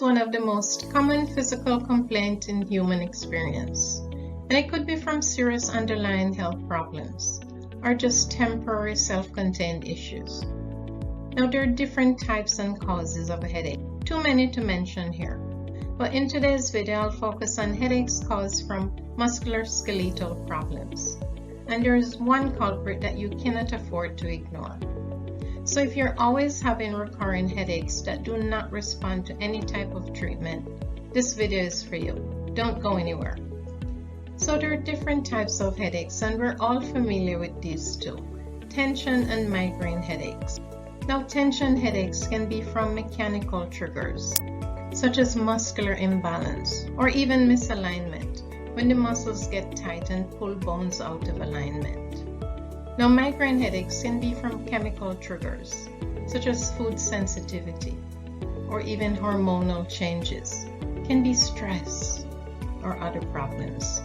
one of the most common physical complaints in human experience, and it could be from serious underlying health problems or just temporary self-contained issues. Now, there are different types and causes of a headache, too many to mention here. But in today's video, I'll focus on headaches caused from musculoskeletal problems. And there is one culprit that you cannot afford to ignore. So if you're always having recurring headaches that do not respond to any type of treatment, this video is for you. Don't go anywhere. So there are different types of headaches, and we're all familiar with these two: tension and migraine headaches. Now, tension headaches can be from mechanical triggers, such as muscular imbalance or even misalignment, when the muscles get tight and pull bones out of alignment. Now, migraine headaches can be from chemical triggers, such as food sensitivity or even hormonal changes. It can be stress or other problems.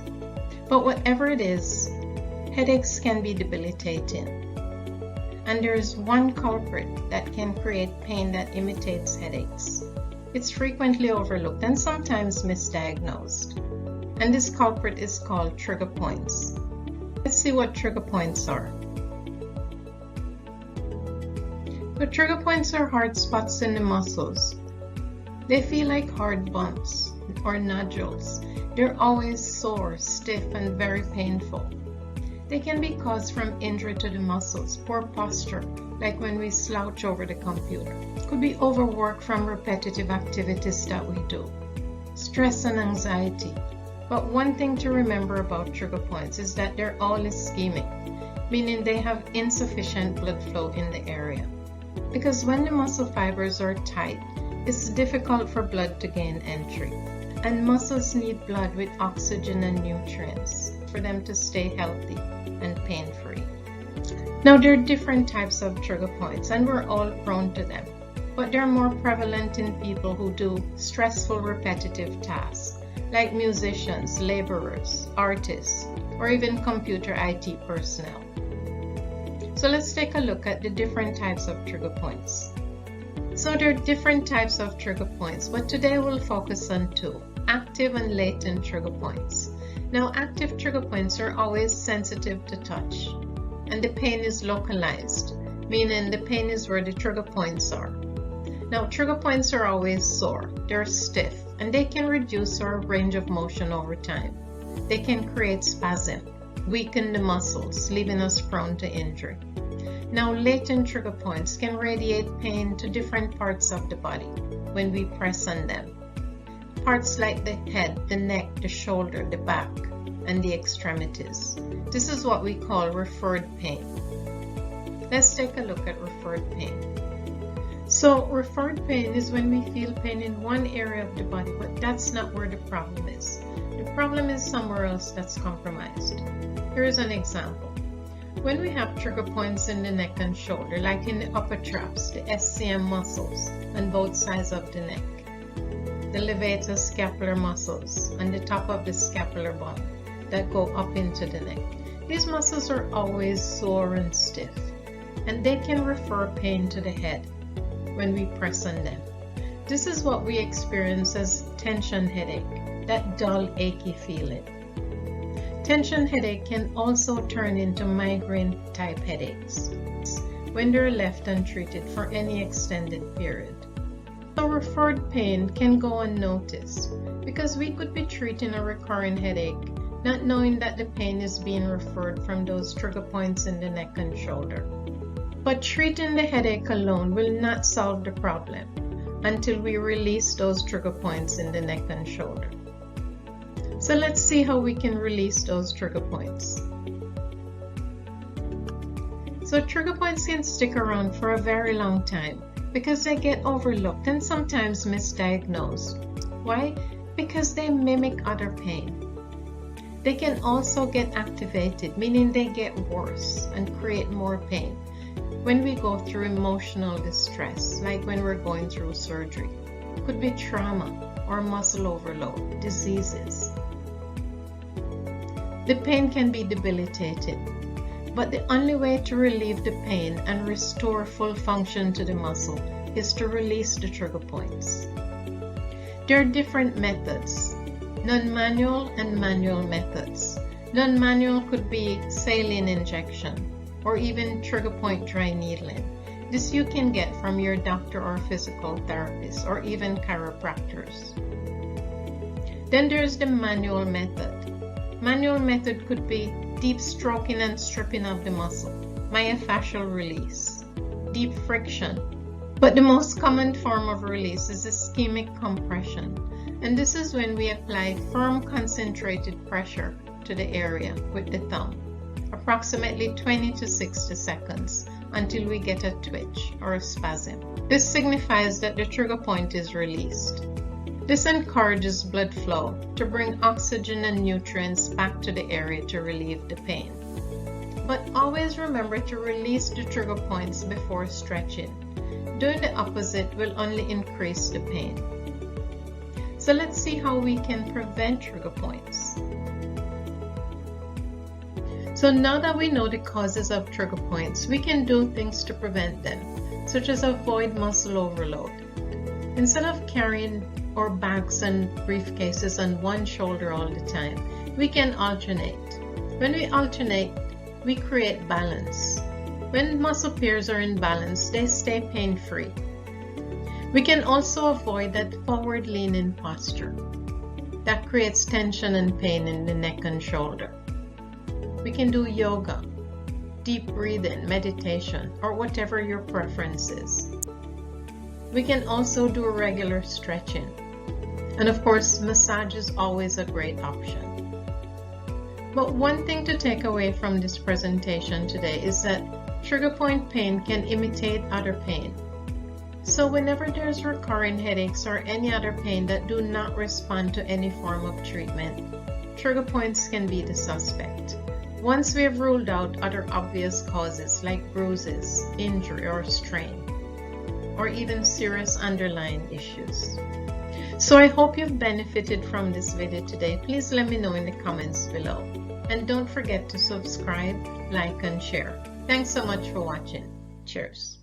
But whatever it is, headaches can be debilitating. And there is one culprit that can create pain that imitates headaches. It's frequently overlooked and sometimes misdiagnosed. And this culprit is called trigger points. Let's see what trigger points are. So trigger points are hard spots in the muscles. They feel like hard bumps or nodules. They're always sore, stiff, and very painful. They can be caused from injury to the muscles, poor posture, like when we slouch over the computer. It could be overwork from repetitive activities that we do, stress and anxiety. But one thing to remember about trigger points is that they're all ischemic, meaning they have insufficient blood flow in the area. Because when the muscle fibers are tight, it's difficult for blood to gain entry. And muscles need blood with oxygen and nutrients for them to stay healthy and pain-free. Now, there are different types of trigger points, and we're all prone to them. But they're more prevalent in people who do stressful, repetitive tasks, like musicians, laborers, artists, or even computer IT personnel. So let's take a look at the different types of trigger points. So there are different types of trigger points, but today we'll focus on two: active and latent trigger points. Now, active trigger points are always sensitive to touch, and the pain is localized, meaning the pain is where the trigger points are. Now, trigger points are always sore, they're stiff, and they can reduce our range of motion over time. They can create spasm, weaken the muscles, leaving us prone to injury. Now, latent trigger points can radiate pain to different parts of the body when we press on them. Parts like the head, the neck, the shoulder, the back, and the extremities. This is what we call referred pain. Let's take a look at referred pain. So, referred pain is when we feel pain in one area of the body, but that's not where the problem is. The problem is somewhere else that's compromised. Here's an example. When we have trigger points in the neck and shoulder, like in the upper traps, the SCM muscles on both sides of the neck, the levator scapular muscles on the top of the scapular bone that go up into the neck. These muscles are always sore and stiff, and they can refer pain to the head when we press on them. This is what we experience as tension headache, that dull, achy feeling. Tension headache can also turn into migraine type headaches when they're left untreated for any extended period. So referred pain can go unnoticed because we could be treating a recurring headache, not knowing that the pain is being referred from those trigger points in the neck and shoulder. But treating the headache alone will not solve the problem until we release those trigger points in the neck and shoulder. So let's see how we can release those trigger points. So trigger points can stick around for a very long time because they get overlooked and sometimes misdiagnosed. Why? Because they mimic other pain. They can also get activated, meaning they get worse and create more pain when we go through emotional distress, like when we're going through surgery. It could be trauma or muscle overload, diseases. The pain can be debilitating, but the only way to relieve the pain and restore full function to the muscle is to release the trigger points. There are different methods, non-manual and manual methods. Non-manual could be saline injection or even trigger point dry needling. This you can get from your doctor or physical therapist or even chiropractors. Then there's the manual method. Manual method could be deep stroking and stripping of the muscle, myofascial release, deep friction. But the most common form of release is ischemic compression, and this is when we apply firm concentrated pressure to the area with the thumb, approximately 20 to 60 seconds until we get a twitch or a spasm. This signifies that the trigger point is released. This encourages blood flow to bring oxygen and nutrients back to the area to relieve the pain. But always remember to release the trigger points before stretching. Doing the opposite will only increase the pain. So let's see how we can prevent trigger points. So now that we know the causes of trigger points, we can do things to prevent them, such as avoid muscle overload. Instead of carrying our bags and briefcases on one shoulder all the time, we can alternate. When we alternate, we create balance. When muscle pairs are in balance, they stay pain-free. We can also avoid that forward leaning posture that creates tension and pain in the neck and shoulder. We can do yoga, deep breathing, meditation, or whatever your preference is. We can also do regular stretching. And of course, massage is always a great option. But one thing to take away from this presentation today is that trigger point pain can imitate other pain. So whenever there's recurring headaches or any other pain that do not respond to any form of treatment, trigger points can be the suspect. Once we have ruled out other obvious causes like bruises, injury or strain, or even serious underlying issues. So I hope you've benefited from this video today. Please let me know in the comments below. And don't forget to subscribe, like, and share. Thanks so much for watching. Cheers.